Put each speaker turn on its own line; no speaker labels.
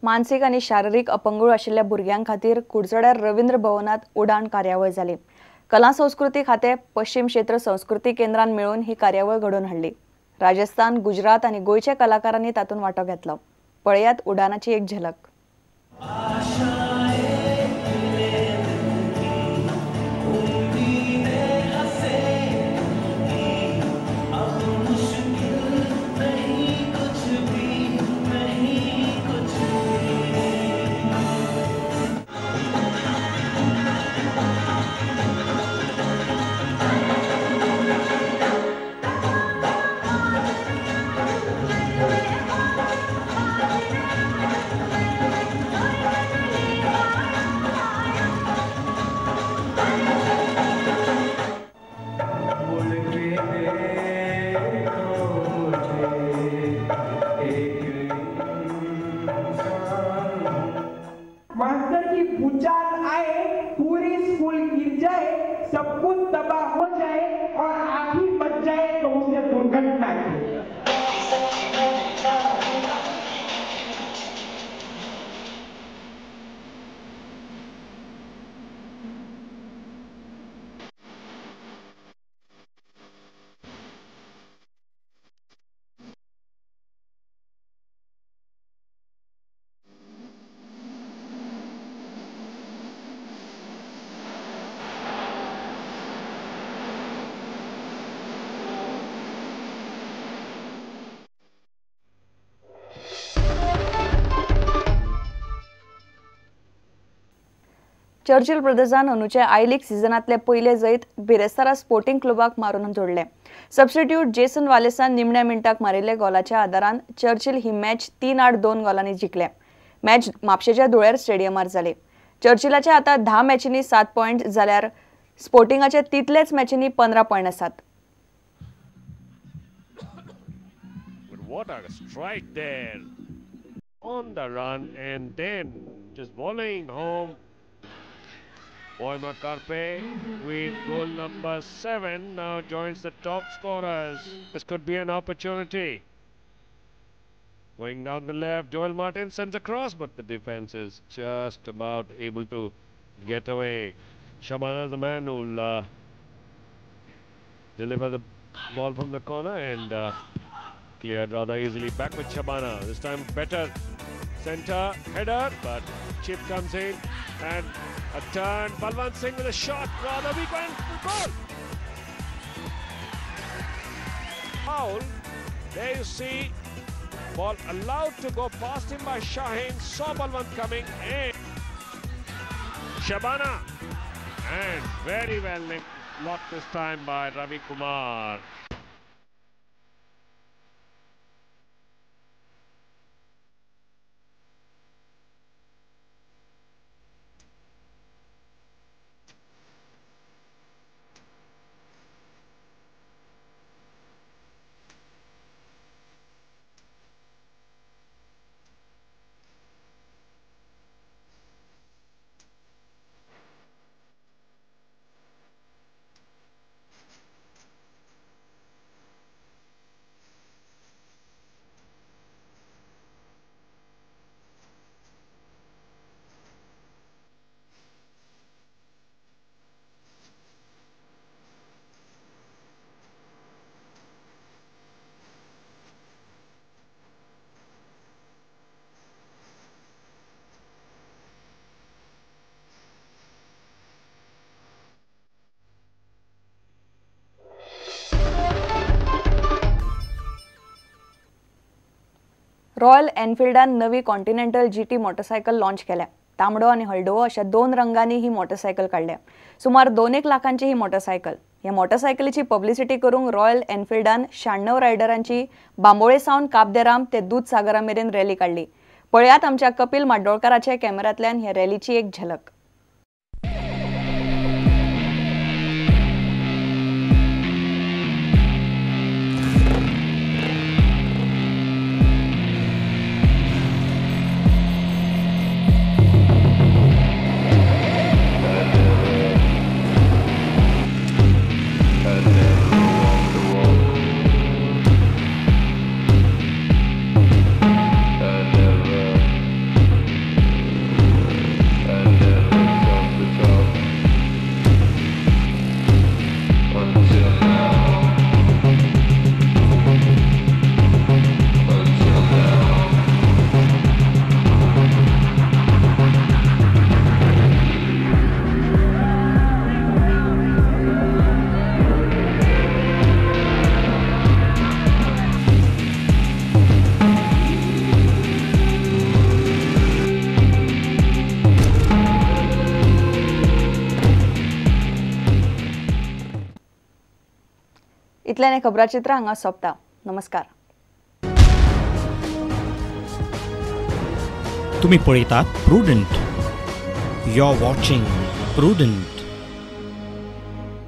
मानसिक आणि शारीरिक अपंग आशिल्ल्या भुरग्यां खातीर कुडचड्यार रवींद्र भवनात उडाण कार्यावळ जाली। कला संस्कृती खाते पश्चिम क्षेत्र संस्कृती केंद्रान मेळून ही कार्यावळ घडोवन हाडली। राजस्थान, गुजरात आणि गोयच्या कलाकारांनी तातूंत वांटो घेतलो। पळयात उडाणाची एक झलक।
मास्टर की भूचाल आए, पूरी स्कूल गिर जाए, सब कुछ तबाह हो जाए और आप ही बच जाए तो उसे दुर्घटना की।
चर्चिल ब्रदर्सान अनुचे आय लीग सीझनातले पयले जैत बिरेस्तारा स्पोर्टिंग क्लबाक मारून जोडले। सबस्टिट्यूट जेसन वालेसान निमण्या मिनटाक मारिल्ले गोलाच्या आदारान चर्चिल ही मॅच 3-8-2 गोलांनी जिखले। मॅच म्हापशेच्या धुळेर स्टेडियमार जाली। चर्चिलाचे आता 10 मॅचींनी 7 पॉइंट जाल्यार स्पोर्टिंगाचे तितलेच मॅचींनी 15 पॉइंट आसात।
What a strike there on the run and then just volleying home. Boymot Carpe with goal number 7 now joins the top scorers. This could be an opportunity. Going down the left, Joel Martin sends across, but the defense is just about able to get away. Shabana is the man who'll deliver the ball from the corner and cleared rather easily. Back with Shabana. This time better center header, but chip comes in and a turn. Balwant Singh with a shot, rather weak and goal. Foul. There you see, ball allowed to go past him by Shaheen. Saw Balwant coming in. Shabana, and very well blocked this time by Ravi Kumar.
Royal एनफिल्डान नवी Continental GT motorcycle launch केल्या। तांबडो आणि हळडुवो अशा 2 रंगांनी ही motorcycle काढल्या। सुमार 2 लाखांची ही मोटरसायकल। या मोटरसायकलीची पब्लिसिटी करूंक रॉयल एनफिल्डान 96 रायडरांची बांबोळे सावन काब दे राम ते दूधसागरा मेरेन रॅली काढली। पळयात आमच्या कपिल माडोळकराच्या कॅमेरांतल्यान ह्या रॅलीची एक झलक। इतल्याने खबराचित्र हांगा सोंपता. नमस्कार.
तुम्ही पळयतात Prudent. You are watching prudent.